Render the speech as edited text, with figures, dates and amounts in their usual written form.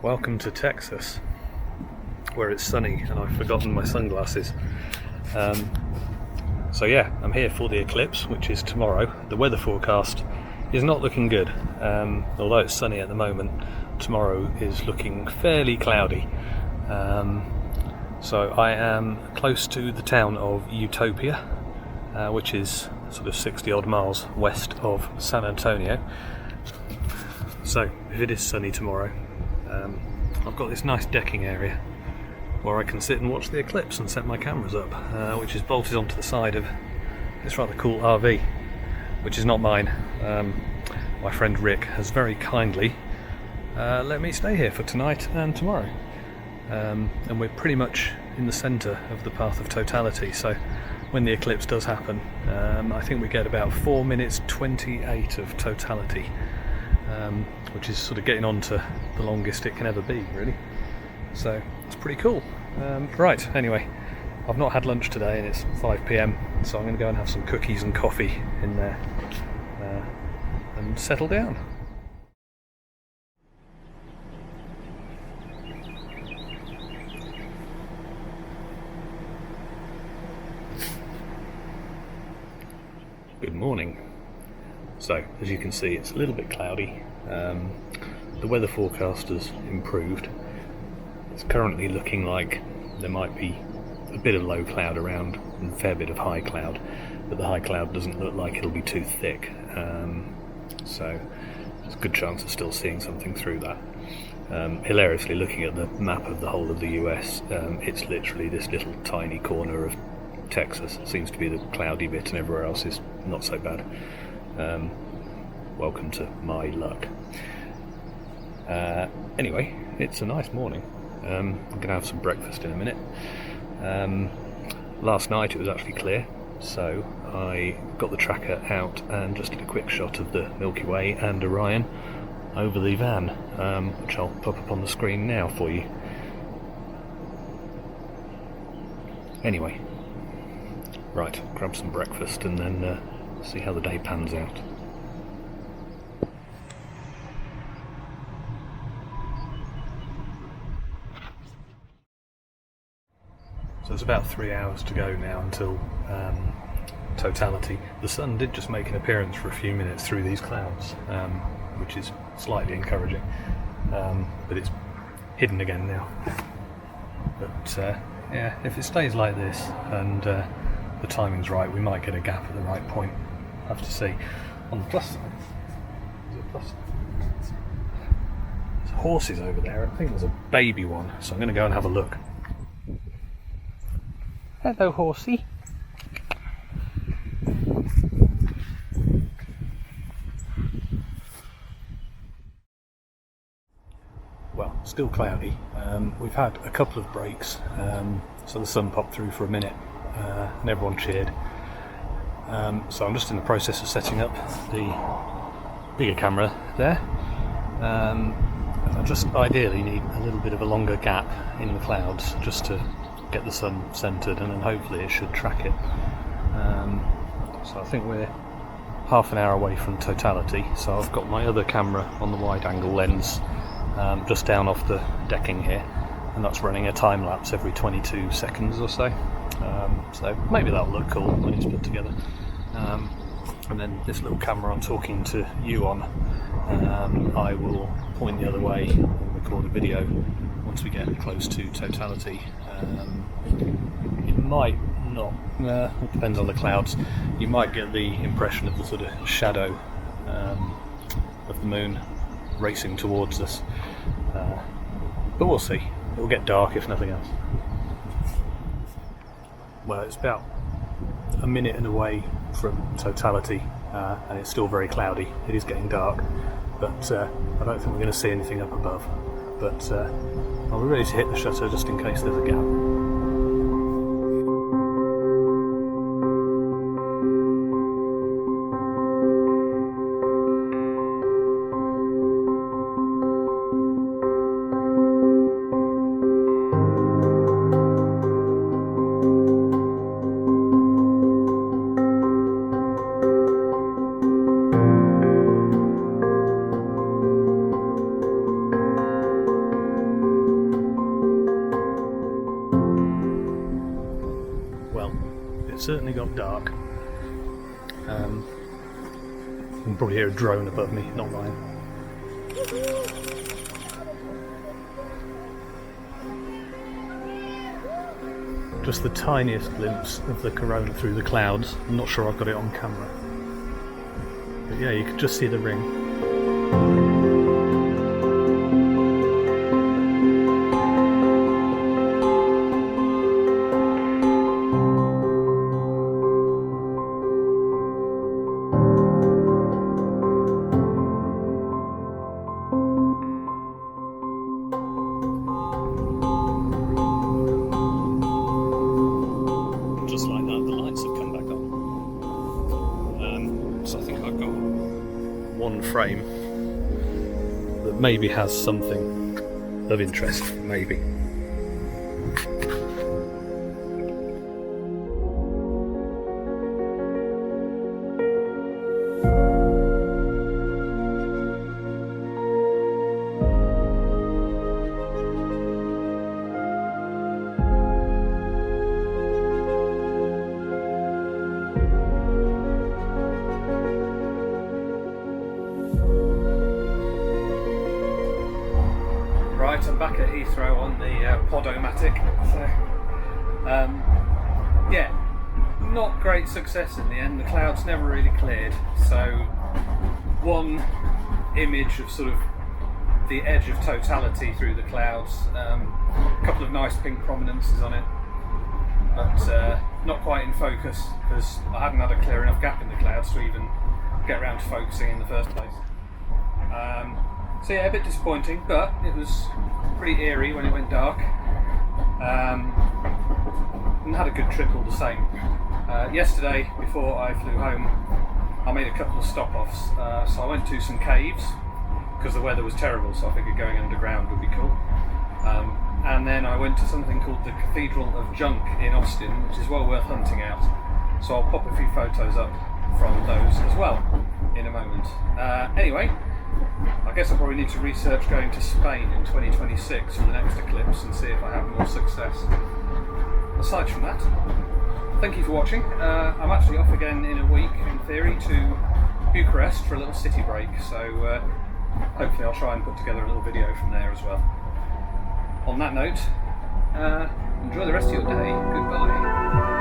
Welcome to Texas, where it's sunny and I've forgotten my sunglasses. So yeah, I'm here for the eclipse, which is tomorrow. The weather forecast is not looking good. Although it's sunny at the moment, tomorrow is looking fairly cloudy. So I am close to the town of Utopia, which is sort of 60 odd miles west of San Antonio. So if it is sunny tomorrow, I've got this nice decking area where I can sit and watch the eclipse and set my cameras up, which is bolted onto the side of this rather cool RV, which is not mine. My friend Rick has very kindly let me stay here for tonight and tomorrow. And we're pretty much in the centre of the path of totality, so when the eclipse does happen, I think we get about 4 minutes 28 of totality, which is sort of getting on to the longest it can ever be, really. So it's pretty cool. Right, anyway, I've not had lunch today and it's 5 PM, so I'm going to go and have some cookies and coffee in there and settle down. Good morning. So, as you can see, it's a little bit cloudy. The weather forecast has improved. It's currently looking like there might be a bit of low cloud around and a fair bit of high cloud, but the high cloud doesn't look like it'll be too thick. So there's a good chance of still seeing something through that. Hilariously, looking at the map of the whole of the US, it's literally this little tiny corner of Texas seems to be the cloudy bit, and everywhere else is not so bad. Welcome to my luck. Anyway, it's a nice morning. I'm going to have some breakfast in a minute. Last night it was actually clear, so I got the tracker out and just did a quick shot of the Milky Way and Orion over the van, which I'll pop up on the screen now for you. Anyway, right, grab some breakfast and then see how the day pans out. So it's about 3 hours to go now until totality. The sun did just make an appearance for a few minutes through these clouds, which is slightly encouraging, but it's hidden again now. But yeah, if it stays like this and the timing's right, we might get a gap at the right point. I'll have to see. On the plus side, there's a plus side. There's horses over there. I think there's a baby one, so I'm going to go and have a look. Hello, horsey. Well, still cloudy. We've had a couple of breaks, so the sun popped through for a minute and everyone cheered. So I'm just in the process of setting up the bigger camera there. I just ideally need a little bit of a longer gap in the clouds just to get the sun centered, and then hopefully it should track it. So I think we're half an hour away from totality, so I've got my other camera on the wide angle lens just down off the decking here, and that's running a time lapse every 22 seconds or so. So maybe that'll look cool when it's put together. And then this little camera I'm talking to you on, I will point the other way and record a video once we get close to totality. It might not, it depends on the clouds. You might get the impression of the sort of shadow of the moon racing towards us, but we'll see. It will get dark if nothing else. Well, it's about a minute and away from totality, and it's still very cloudy. It is getting dark, but I don't think we're going to see anything up above. But I'll be ready to hit the shutter just in case there's a gap. It certainly got dark. You can probably hear a drone above me, not mine. Just the tiniest glimpse of the corona through the clouds. I'm not sure I've got it on camera. But yeah, you can just see the ring. Just like that, the lights have come back on. So I think I've got one frame that maybe has something of interest, maybe. Right, I'm back at Heathrow on the Podomatic. So, yeah, not great success in the end. The clouds never really cleared. So, one image of sort of the edge of totality through the clouds. A couple of nice pink prominences on it, but not quite in focus because I hadn't had a clear enough gap in the clouds to even get around to focusing in the first place. So yeah, a bit disappointing, but it was pretty eerie when it went dark. And had a good trip all the same. Yesterday, before I flew home, I made a couple of stop-offs. So I went to some caves, because the weather was terrible, so I figured going underground would be cool. And then I went to something called the Cathedral of Junk in Austin, which is well worth hunting out. So I'll pop a few photos up from those as well in a moment. Anyway, I guess I probably need to research going to Spain in 2026 for the next Eclipse and see if I have more success. Aside from that, thank you for watching. I'm actually off again in a week, in theory, to Bucharest for a little city break, so hopefully I'll try and put together a little video from there as well. On that note, enjoy the rest of your day. Goodbye.